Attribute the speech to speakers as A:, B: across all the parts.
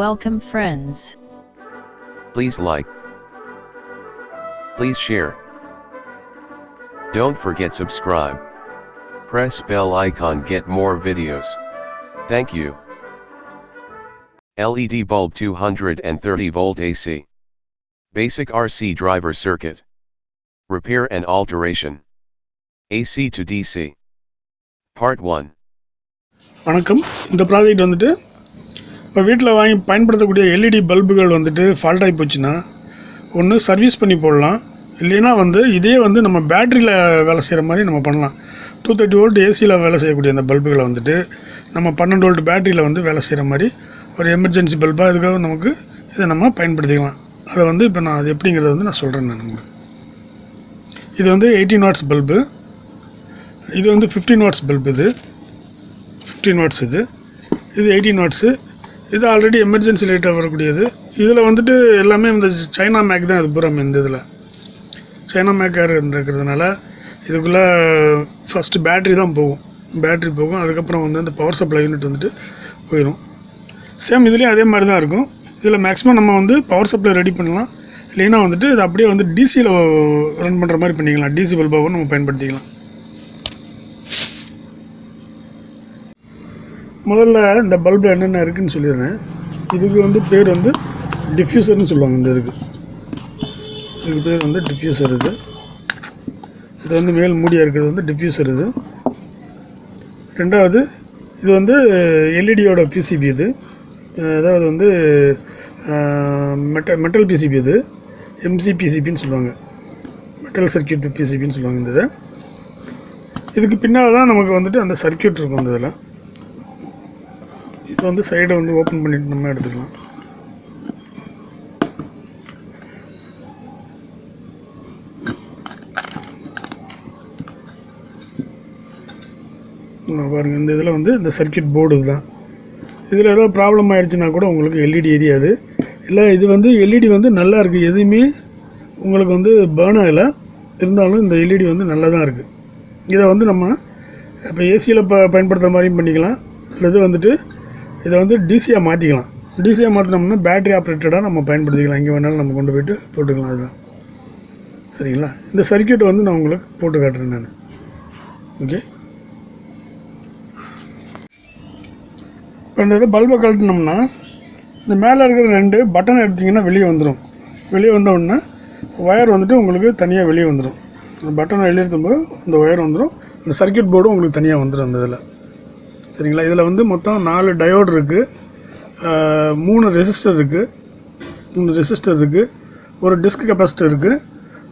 A: Welcome friends.
B: Please like. Please share. Don't forget subscribe. Press bell icon get more videos. Thank you. LED bulb 230 volt AC. Basic RC driver circuit. Repair and alteration. AC to DC. Part 1.
C: வணக்கம். இந்த project வந்துட்டு இப்போ வீட்டில் வாங்கி பயன்படுத்தக்கூடிய LED பல்புகள் வந்துட்டு fault ஆகி போச்சுன்னா ஒன்று சர்வீஸ் பண்ணி போடலாம், இல்லைன்னா இதே நம்ம பேட்டரியில் வேலை செய்கிற மாதிரி நம்ம பண்ணலாம். 230 வோல்ட் ஏசியில் வேலை செய்யக்கூடிய அந்த பல்புகளை வந்துட்டு நம்ம 12 வோல்ட் பேட்டரியில் வேலை செய்கிற மாதிரி ஒரு எமர்ஜென்சி பல்பாக இதுக்காக நமக்கு இதை நம்ம பயன்படுத்திக்கலாம். அதை இப்போ நான் அது எப்படிங்கிறத நான் சொல்கிறேன். உங்களுக்கு இது 18 வாட்ஸ் பல்பு, இது 15 வாட்ஸ் பல்பு, இது 15 வாட்ஸ், இது 18 வாட்ஸு. இது ஆல்ரெடி எமர்ஜென்சி லைட்டாக வரக்கூடியது. இதில் எல்லாமே இந்த சைனா மேக் தான். இது பூரா இந்த இதில் சைனா மேக்கார் இருக்கிறதுனால இதுக்குள்ளே ஃபஸ்ட்டு பேட்ரி தான் போகும். அதுக்கப்புறம் அந்த பவர் சப்ளை யூனிட் போயிடும். சேம் இதுலேயும் அதே மாதிரி தான் இருக்கும். இதில் மேக்ஸிமம் நம்ம பவர் சப்ளை ரெடி பண்ணலாம், இல்லைன்னா இது அப்படியே டிசியில் ரன் பண்ணுற மாதிரி பண்ணிக்கலாம். டிசி பல்பாகவும் நம்ம பயன்படுத்திக்கலாம். முதல்ல இந்த பல்பு என்னென்ன இருக்குதுன்னு சொல்லிடுறேன். இதுக்கு பேர் டிஃப்யூசர்னு சொல்லுவாங்க. இதுக்கு பேர் டிஃப்யூசர். இது மேல் மூடியாக இருக்கிறது டிஃப்யூசர். இது ரெண்டாவது, இது எல்இடியோட பிசிபி. இது அதாவது மெட்டல் பிசிபி. இது எம்சி பிசிபின்னு சொல்லுவாங்க, மெட்டல் சர்க்கியூட் பிசிபின்னு சொல்லுவாங்க. இந்த இதுக்கு பின்னால் தான் நமக்கு அந்த சர்க்கியூட் இருக்கும். இந்த இதில் இப்போ சைடை ஓப்பன் பண்ணிட்டு நம்ம எடுத்துக்கலாம். பாருங்கள், இந்த இதில் இந்த சர்க்கியூட் போர்டு தான். இதில் ஏதாவது ப்ராப்ளம் ஆயிடுச்சுன்னா கூட உங்களுக்கு எல்இடி எரியாது. இல்லை இது எல்இடி நல்லா இருக்குது, எதுவுமே உங்களுக்கு பேர்ன் ஆகலை, இருந்தாலும் இந்த எல்இடி நல்லா தான் இருக்குது. இதை நம்ம இப்போ ஏசியில் பயன்படுத்துகிற மாதிரியும் பண்ணிக்கலாம், அல்லது இதை டிசியாக மாற்றிக்கலாம். டிசியாக மாற்றினோம்னா பேட்டரி ஆப்ரேட்டடாக நம்ம பயன்படுத்திக்கலாம். எங்கே வேணாலும் நம்ம கொண்டு போய்ட்டு போட்டுக்கலாம். அதுதான் சரிங்களா. இந்த சர்க்கியூட்டை நான் உங்களுக்கு போட்டு காட்டுறேன் நான். ஓகே, இப்போ இந்த பல்பை கழட்டினோம்னா இந்த மேலே இருக்கிற 2 பட்டனை எடுத்திங்கன்னா வெளியே வந்துடும். வெளியே வந்தோடனே ஒயர் உங்களுக்கு தனியாக வெளியே வந்துடும். அந்த பட்டனை வெளியேற்றும்போது இந்த ஒயர் வந்துடும். இந்த சர்க்கியூட் போர்டும் உங்களுக்கு தனியாக வந்துடும் அந்த இதில். சரிங்களா. இதில் மொத்தம் 4 டயோடு இருக்குது, 3 ரெசிஸ்டர் இருக்குது, ஒரு டிஸ்க் கெப்பாசிட்டர் இருக்குது,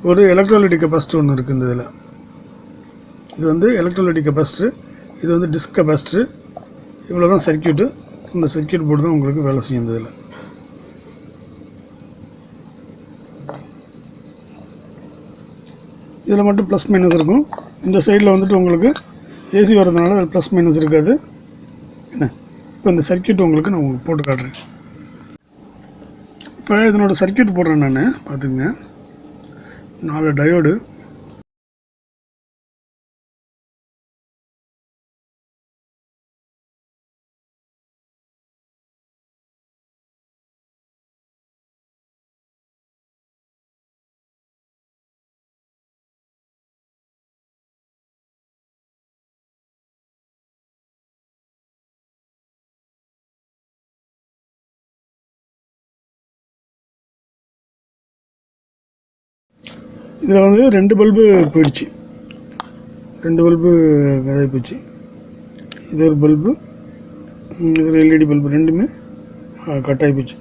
C: ஒரு எலக்ட்ரோலைட்டிக் கெப்பாசிட்டர் ஒன்று இருக்குது. இந்த இதில் இது எலக்ட்ரோலைட்டிக் கெப்பாசிட்டர், இது டிஸ்க் கெப்பாசிட்டர். இவ்வளோ தான் சர்க்கியூட்டு. இந்த சர்க்கியூட் போர்டு தான் உங்களுக்கு வேலை செய்யும். இந்த இதில் மட்டும் ப்ளஸ் மைனஸ் இருக்கும். இந்த சைடில் உங்களுக்கு ஏசி வரதுனால ப்ளஸ் மைனஸ் இருக்காது. என்ன, இப்போ இந்த சர்க்கியூட் உங்களுக்கு நான் போட்டு காட்டுறேன். இப்போ இதனோட சர்க்கியூட் போடுறேன் நான், பார்த்துங்க. 4 டயோடு, இதில் 2 பல்பு போயிடுச்சு. 2 பல்பு இதாகி போச்சு. இது ஒரு பல்பு, இது ஒரு எல்இடி பல்பு. ரெண்டுமே கட் ஆகி போச்சு.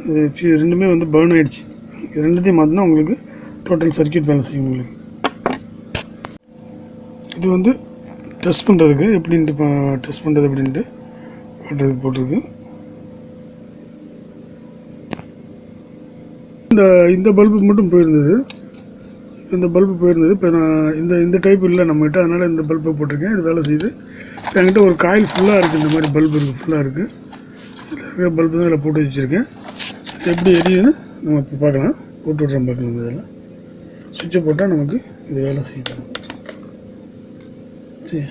C: இது ரெண்டுமே பேர்ன் ஆகிடுச்சு. இது ரெண்டுத்தையும் மாற்றினா உங்களுக்கு டோட்டல் சர்க்கியூட் வேலை செய்யும். உங்களுக்கு இது டெஸ்ட் பண்ணுறதுக்கு எப்படின்ட்டு டெஸ்ட் பண்ணுறது அப்படின்ட்டு காட்டுறதுக்கு போட்டிருக்கு. இந்த பல்பு மட்டும் போயிருந்தது. இப்போ நான் இந்த டைப் இல்லை நம்மகிட்ட, அதனால் இந்த பல்பை போட்டிருக்கேன். இது வேலை செய்யுது. என்கிட்ட ஒரு காயில் ஃபுல்லாக இருக்குது. இந்த மாதிரி பல்பு இருக்குது, ஃபுல்லாக இருக்குது. இதில் இருக்கிற பல்பு தான் இதில் போட்டு வச்சுருக்கேன். எப்படி எரியுதுன்னு நம்ம இப்போ பார்க்கலாம். போட்டு விட்றோம், பார்க்கலாம். இதில் சுவிட்சை போட்டால் நமக்கு இது வேலை செய்யணும். சரி,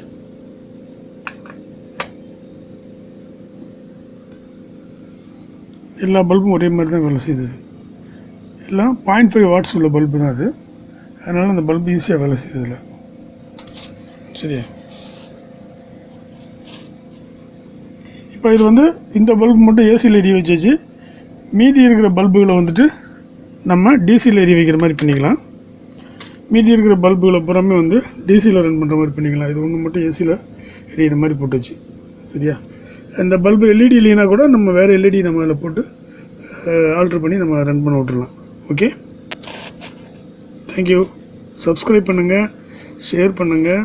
C: எல்லா பல்பும் ஒரே மாதிரி தான் வேலை செய்யுது. எல்லாம் 0.5 வாட்ஸ் உள்ள பல்பு தான் அது. அதனால் அந்த பல்பு ஈஸியாக வேலை செய்யுதுல. சரியா? இப்போ இது வந்து இந்த பல்பு மட்டும் ஏசியில் எரிய வச்சாச்சு. மீதி இருக்கிற பல்புகளை வந்துட்டு நம்ம டிசியில் எரிய வைக்கிற மாதிரி பண்ணிக்கலாம். மீதி இருக்கிற பல்புகளை புறமே வந்து டிசியில் ரன் பண்ணுற மாதிரி பண்ணிக்கலாம். இது ஒன்று மட்டும் ஏசியில் எரியிற மாதிரி போட்டுச்சு. சரியா? இந்த பல்பு எல்இடி இல்லைனா கூட நம்ம வேறு எல்இடி நம்ம அதில் போட்டு ஆல்ட்ரு பண்ணி நம்ம ரன் பண்ண விட்டுடலாம். Okay, thank you. சப்ஸ்கிரைப் பண்ணுங்கள், ஷேர் பண்ணுங்கள்,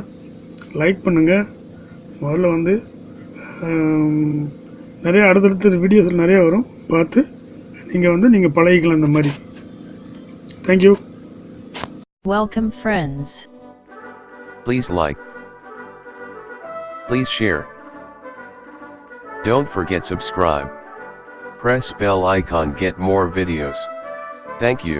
C: லைக் பண்ணுங்கள். முதல்ல வந்து நிறையா அடுத்தடுத்த வீடியோஸ் நிறையா வரும், பார்த்து நீங்கள் பழகிக்கலாம் இந்த மாதிரி. Thank you.
A: Welcome friends.
B: Please like. Please share. Don't forget subscribe. Press bell icon, get more videos. Thank you.